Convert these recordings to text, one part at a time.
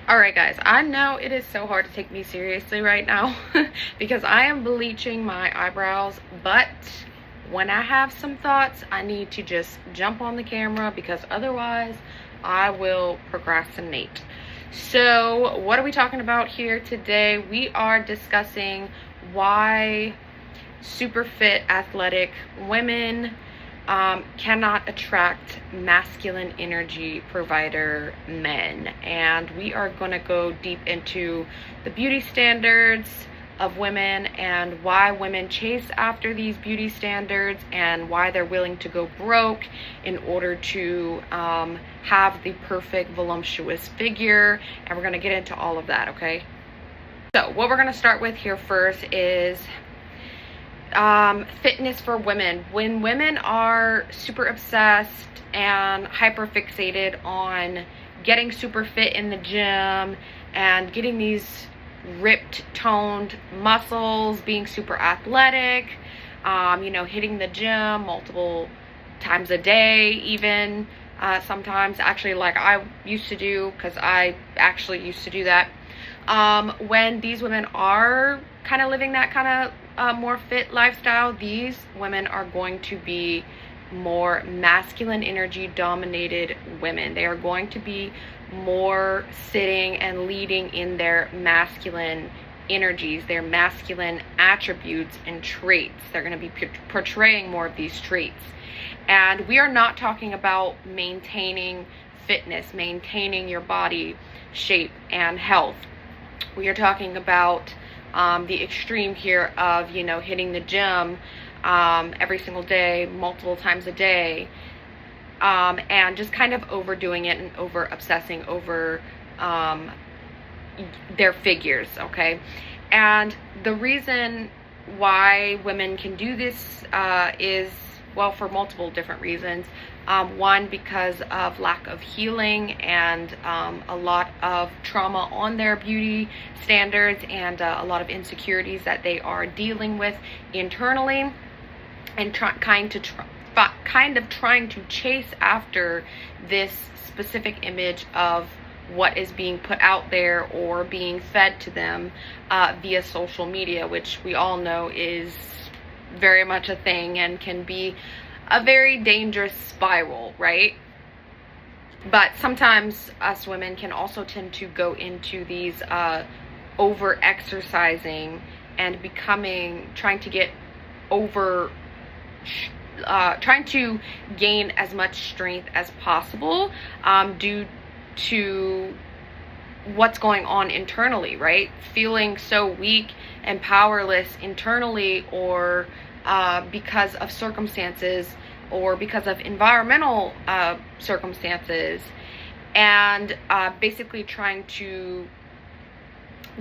Alright guys, I know it is so hard to take me seriously right now because I am bleaching my eyebrows, but when I have some thoughts, I need to just jump on the camera because otherwise I will procrastinate. So what are we talking about here today? We are discussing why super fit athletic women cannot attract masculine energy provider men, and we are going to go deep into the beauty standards of women and why women chase after these beauty standards and why they're willing to go broke in order to have the perfect voluptuous figure. And we're going to get into all of that. Okay, so what we're going to start with here first is fitness for women. When women are super obsessed and hyper fixated on getting super fit in the gym and getting these ripped, toned muscles, being super athletic, hitting the gym multiple times a day, even sometimes, actually, like I used to do, because I actually used to do that. When these women are kind of living that kind of more fit lifestyle, these women are going to be more masculine energy dominated women. They are going to be more sitting and leading in their masculine energies, their masculine attributes and traits. They're going to be portraying more of these traits. And we are not talking about maintaining fitness, maintaining your body shape and health. We are talking about the extreme here of, hitting the gym every single day, multiple times a day, and just kind of overdoing it and over obsessing over their figures, okay? And the reason why women can do this is, well, for multiple different reasons. One, because of lack of healing and a lot of trauma on their beauty standards and a lot of insecurities that they are dealing with internally, and kind of trying to chase after this specific image of what is being put out there or being fed to them via social media, which we all know is very much a thing and can be a very dangerous spiral, right? But sometimes us women can also tend to go into these over exercising and trying to gain as much strength as possible due to what's going on internally, right? Feeling so weak and powerless internally, or because of circumstances or because of environmental circumstances, and basically trying to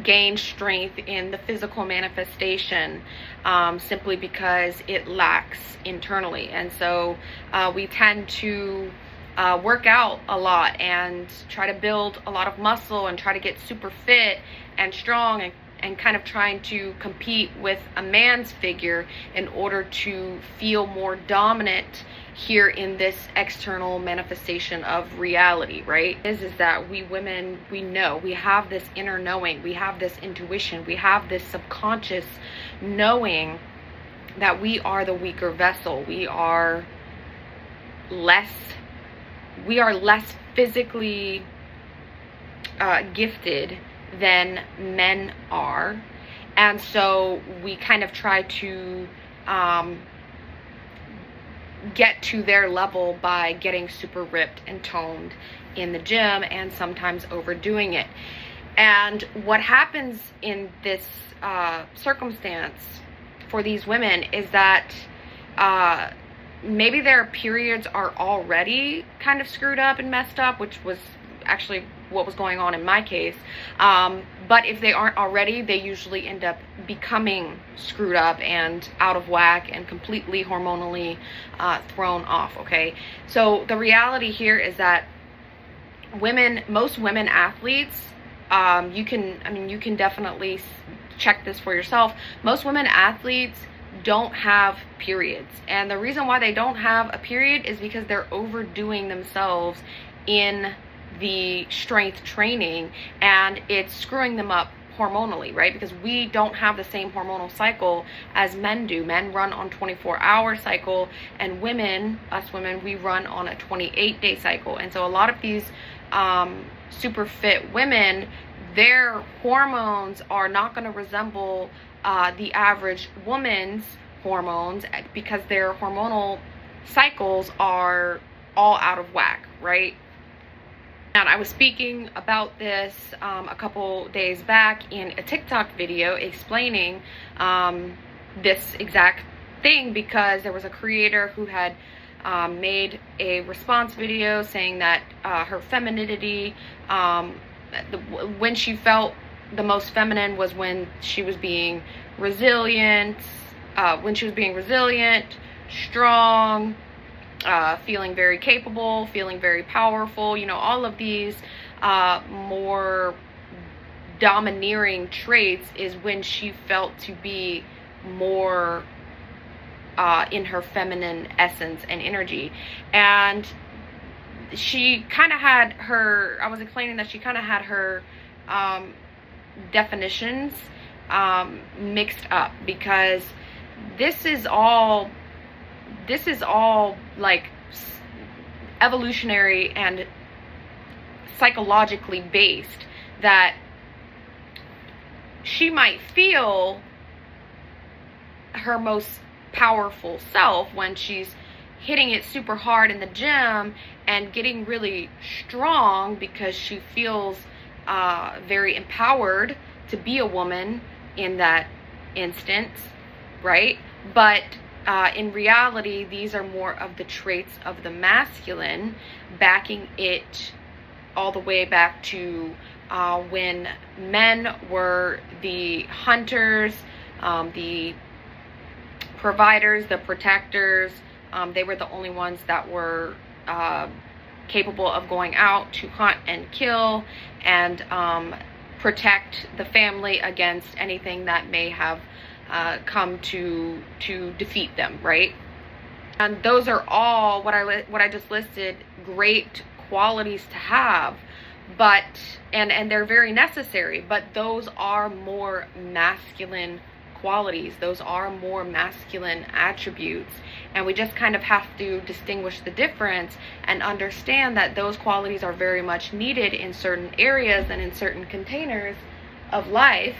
gain strength in the physical manifestation simply because it lacks internally. And so we tend to work out a lot and try to build a lot of muscle and try to get super fit and strong and kind of trying to compete with a man's figure in order to feel more dominant here in this external manifestation of reality, right? Is that we women, we know, we have this inner knowing, we have this intuition, we have this subconscious knowing that we are the weaker vessel. We are less physically gifted than men are, and so we kind of try to get to their level by getting super ripped and toned in the gym and sometimes overdoing it. And what happens in this circumstance for these women is that maybe their periods are already kind of screwed up and messed up, which was actually what was going on in my case. But if they aren't already, they usually end up becoming screwed up and out of whack and completely hormonally thrown off, okay? So the reality here is that most women athletes, you can definitely check this for yourself. Most women athletes don't have periods, and the reason why they don't have a period is because they're overdoing themselves in the strength training, and it's screwing them up hormonally, right? Because we don't have the same hormonal cycle as men do. Men run on 24-hour cycle, and women, us women, we run on a 28-day cycle. And so a lot of these super fit women, their hormones are not going to resemble the average woman's hormones, because their hormonal cycles are all out of whack, right? And I was speaking about this a couple days back in a TikTok video explaining this exact thing, because there was a creator who had made a response video saying that her femininity, when she felt the most feminine was when she was being resilient, strong, feeling very capable, feeling very powerful, you know, all of these more domineering traits is when she felt to be more in her feminine essence and energy. And she kind of had her, I was explaining that she kind of had her definitions mixed up, because this is all like evolutionary and psychologically based, that she might feel her most powerful self when she's hitting it super hard in the gym and getting really strong, because she feels very empowered to be a woman in that instance, right? But in reality, these are more of the traits of the masculine, backing it all the way back to when men were the hunters, the providers, the protectors. They were the only ones that were capable of going out to hunt and kill and protect the family against anything that may have come to defeat them, right? And those are all what I just listed, great qualities to have, but and they're very necessary, but those are more masculine qualities. Those are more masculine attributes, and we just kind of have to distinguish the difference and understand that those qualities are very much needed in certain areas and in certain containers of life.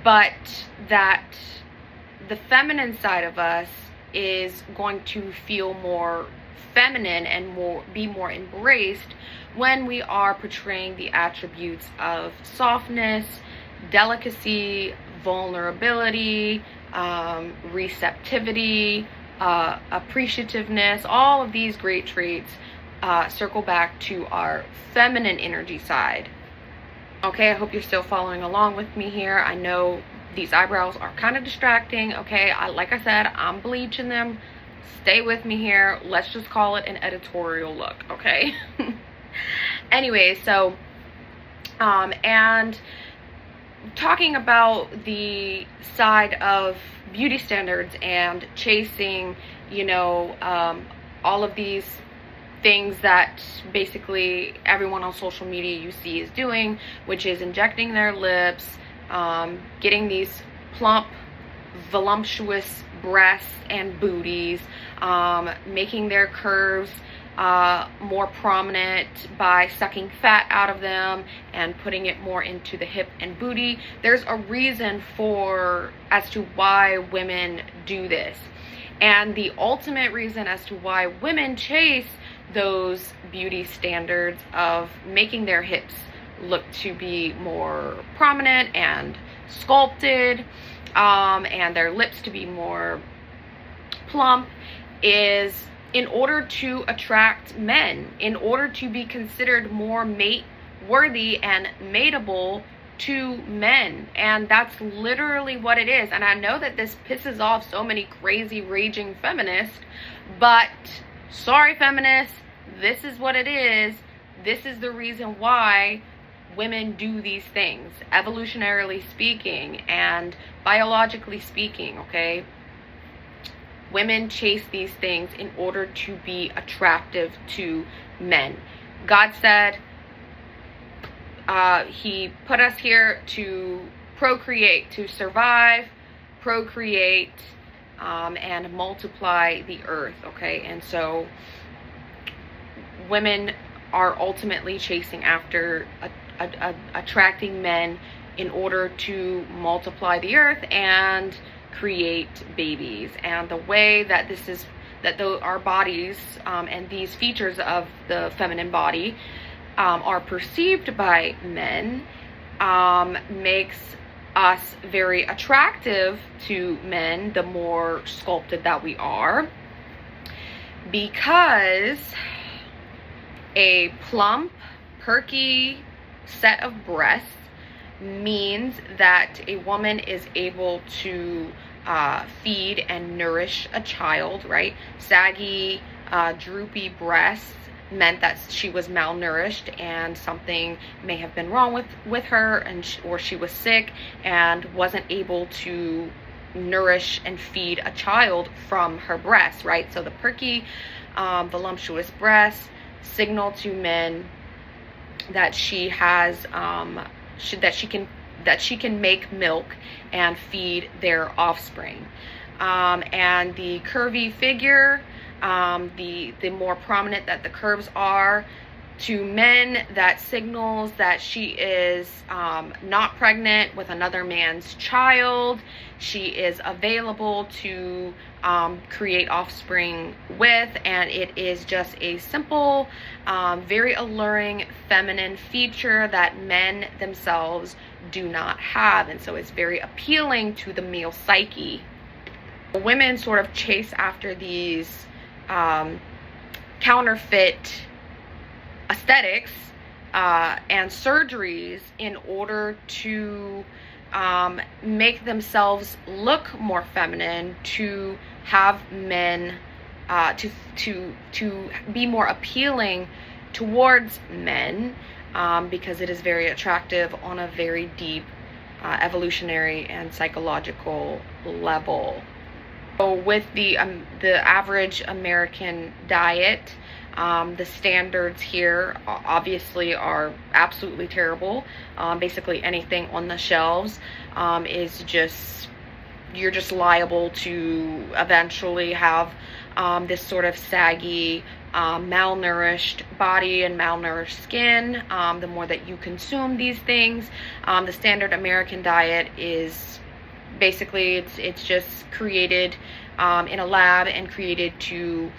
But that the feminine side of us is going to feel more feminine and be more embraced when we are portraying the attributes of softness, delicacy, vulnerability, receptivity, appreciativeness. All of these great traits circle back to our feminine energy side. Okay, I hope you're still following along with me here. I know these eyebrows are kind of distracting, okay? Like I said, I'm bleaching them. Stay with me here. Let's just call it an editorial look, okay? Anyway, so, and talking about the side of beauty standards and chasing, you know, all of these things that basically everyone on social media you see is doing, which is injecting their lips, getting these plump, voluptuous breasts and booties, making their curves more prominent by sucking fat out of them and putting it more into the hip and booty. There's a reason as to why women do this. And the ultimate reason as to why women chase those beauty standards of making their hips look to be more prominent and sculpted, and their lips to be more plump, is in order to attract men, in order to be considered more mate worthy and mateable to men. And that's literally what it is. And I know that this pisses off so many crazy raging feminists, but sorry feminists, this is what it is. This is the reason why women do these things, evolutionarily speaking and biologically speaking, okay? Women chase these things in order to be attractive to men. God said he put us here to procreate, to survive, procreate, and multiply the earth, okay? And so women are ultimately chasing after attracting men in order to multiply the earth and create babies. And the way that our bodies and these features of the feminine body are perceived by men makes us very attractive to men the more sculpted that we are, because a plump, perky set of breasts means that a woman is able to feed and nourish a child, right? Saggy, droopy breasts meant that she was malnourished and something may have been wrong with her, and or she was sick and wasn't able to nourish and feed a child from her breast, right? So the perky, voluptuous breasts signal to men that she has that she can make milk and feed their offspring. And the curvy figure, the more prominent that the curves are, to men that signals that she is not pregnant with another man's child. She is available to create offspring with, and it is just a simple, very alluring feminine feature that men themselves do not have, and so it's very appealing to the male psyche. Women sort of chase after these counterfeit aesthetics and surgeries in order to make themselves look more feminine, to have men to be more appealing towards men, because it is very attractive on a very deep evolutionary and psychological level. So with the average American diet, the standards here obviously are absolutely terrible. Basically anything on the shelves is just, you're just liable to eventually have this sort of saggy, malnourished body and malnourished skin. The more that you consume these things, the standard American diet is basically, it's just created in a lab and created to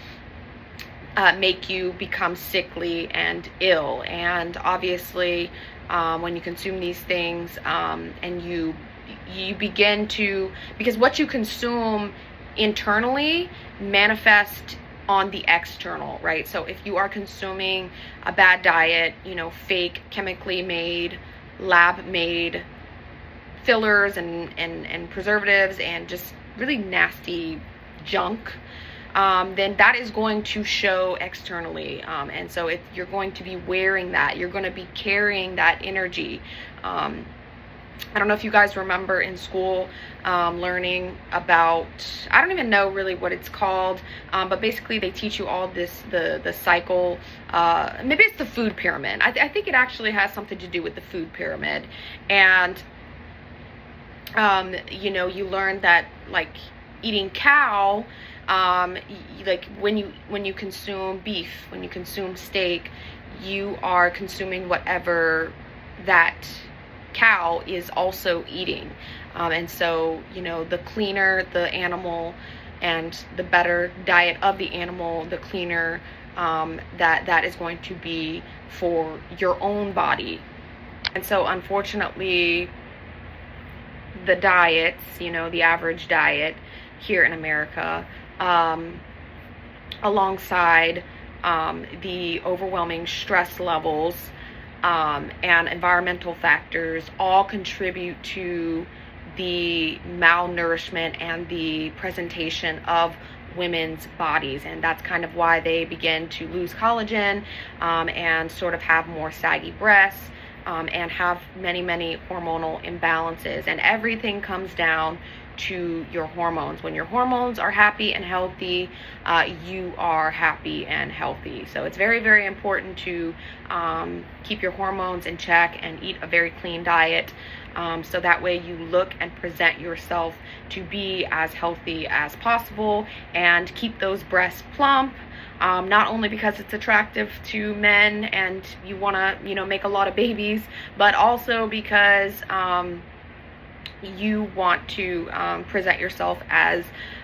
make you become sickly and ill. And obviously when you consume these things and you begin to, because what you consume internally manifests on the external, right? So if you are consuming a bad diet, you know, fake, chemically made, lab made fillers and preservatives and just really nasty junk, then that is going to show externally. And so if you're going to be wearing that, you're going to be carrying that energy. I don't know if you guys remember in school learning about, I don't even know really what it's called, but basically they teach you all this, the cycle, maybe it's the food pyramid. I think it actually has something to do with the food pyramid. And you know, you learn that like eating cow, like when you consume beef, when you consume steak, you are consuming whatever that cow is also eating. And so, you know, the cleaner the animal and the better diet of the animal, the cleaner that is going to be for your own body. And so unfortunately, the diets, you know, the average diet here in America, alongside the overwhelming stress levels and environmental factors, all contribute to the malnourishment and the presentation of women's bodies. And that's kind of why they begin to lose collagen and sort of have more saggy breasts, and have many hormonal imbalances. And everything comes down to your hormones. When your hormones are happy and healthy, you are happy and healthy. So it's very important to keep your hormones in check and eat a very clean diet, so that way you look and present yourself to be as healthy as possible, and keep those breasts plump. Not only because it's attractive to men and you want to, make a lot of babies, but also because you want to present yourself as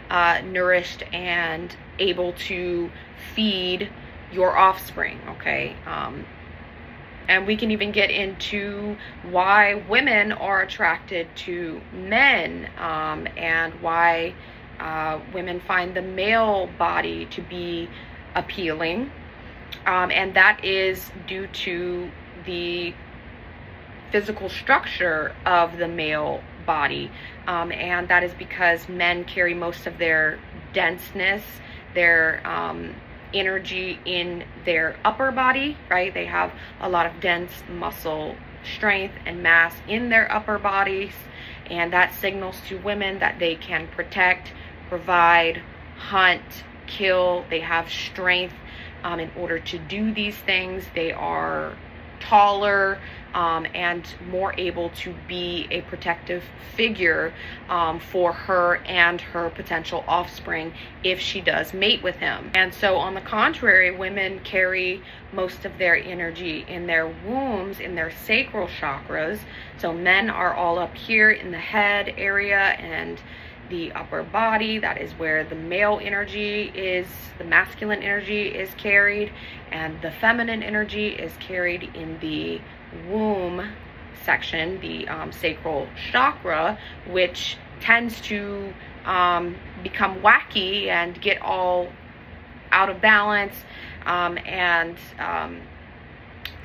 nourished and able to feed your offspring, okay? And we can even get into why women are attracted to men, and why women find the male body to be appealing, and that is due to the physical structure of the male body, and that is because men carry most of their denseness, their energy in their upper body, right? They have a lot of dense muscle strength and mass in their upper bodies, and that signals to women that they can protect, provide, hunt, kill. They have strength in order to do these things. They are taller and more able to be a protective figure for her and her potential offspring if she does mate with him. And so on the contrary, women carry most of their energy in their wombs, in their sacral chakras. So men are all up here in the head area and the upper body. That is where the male energy is, the masculine energy is carried, and the feminine energy is carried in the womb section, the sacral chakra, which tends to become wacky and get all out of balance and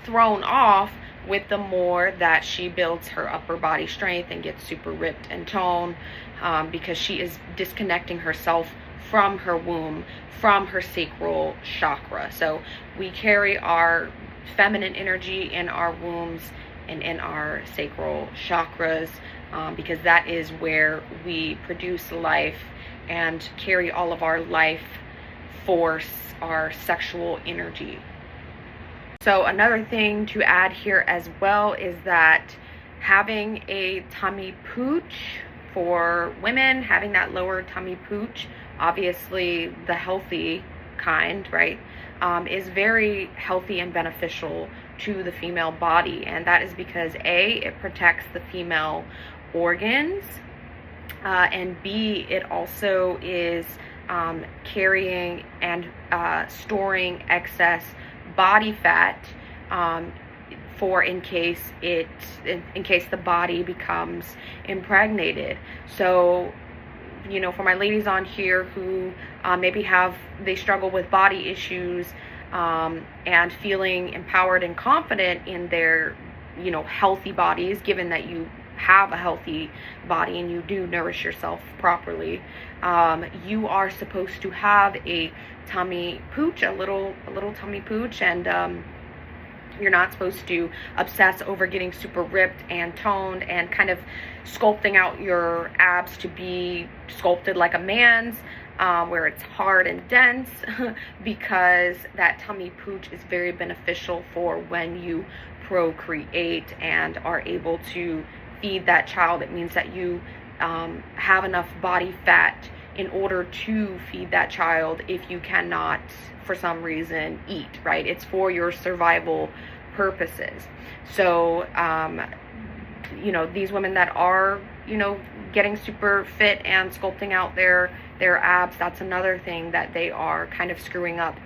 thrown off with the more that she builds her upper body strength and gets super ripped and toned, because she is disconnecting herself from her womb, from her sacral chakra. So we carry our feminine energy in our wombs and in our sacral chakras, because that is where we produce life and carry all of our life force, our sexual energy. So another thing to add here as well is that having a tummy pooch for women, having that lower tummy pooch, obviously the healthy kind, right, is very healthy and beneficial to the female body. And that is because A, it protects the female organs, and B, it also is carrying and storing excess body fat for in case the body becomes impregnated. So, for my ladies on here who maybe they struggle with body issues and feeling empowered and confident in their healthy bodies, given that you have a healthy body and you do nourish yourself properly, you are supposed to have a tummy pooch, a little tummy pooch, and you're not supposed to obsess over getting super ripped and toned and kind of sculpting out your abs to be sculpted like a man's, where it's hard and dense, because that tummy pooch is very beneficial for when you procreate and are able to feed that child. It means that you have enough body fat in order to feed that child if you cannot, for some reason, eat, right? It's for your survival purposes. So, these women that are, getting super fit and sculpting out their abs, that's another thing that they are kind of screwing up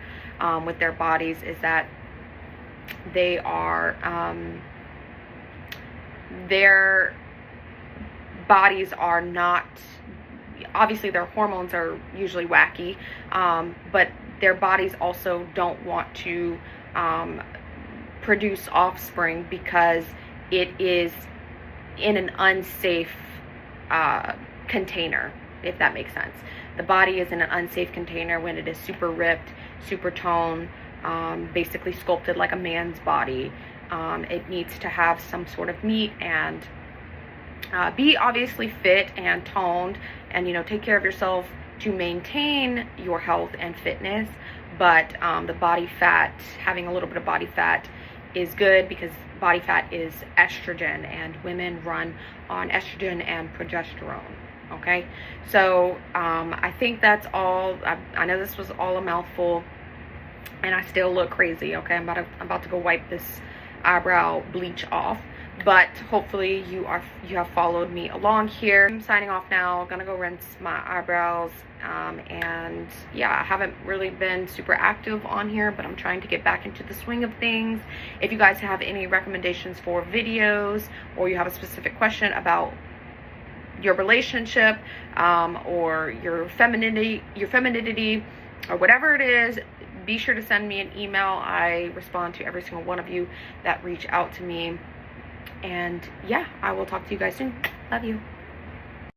with their bodies, is that they are, their bodies are not, obviously their hormones are usually wacky, but their bodies also don't want to produce offspring because it is in an unsafe container, if that makes sense. The body is in an unsafe container when it is super ripped, super toned, basically sculpted like a man's body. It needs to have some sort of meat and be obviously fit and toned, and take care of yourself to maintain your health and fitness. But the body fat, having a little bit of body fat is good, because body fat is estrogen, and women run on estrogen and progesterone. Okay, so I think that's all. I know this was all a mouthful, and I still look crazy. Okay, I'm about to go wipe this eyebrow bleach off, but hopefully you have followed me along here. I'm signing off now. I'm gonna go rinse my eyebrows, and yeah, I haven't really been super active on here, but I'm trying to get back into the swing of things. If you guys have any recommendations for videos, or you have a specific question about your relationship, or your femininity, or whatever it is, be sure to send me an email. I respond to every single one of you that reach out to me. And yeah, I will talk to you guys soon. Love you.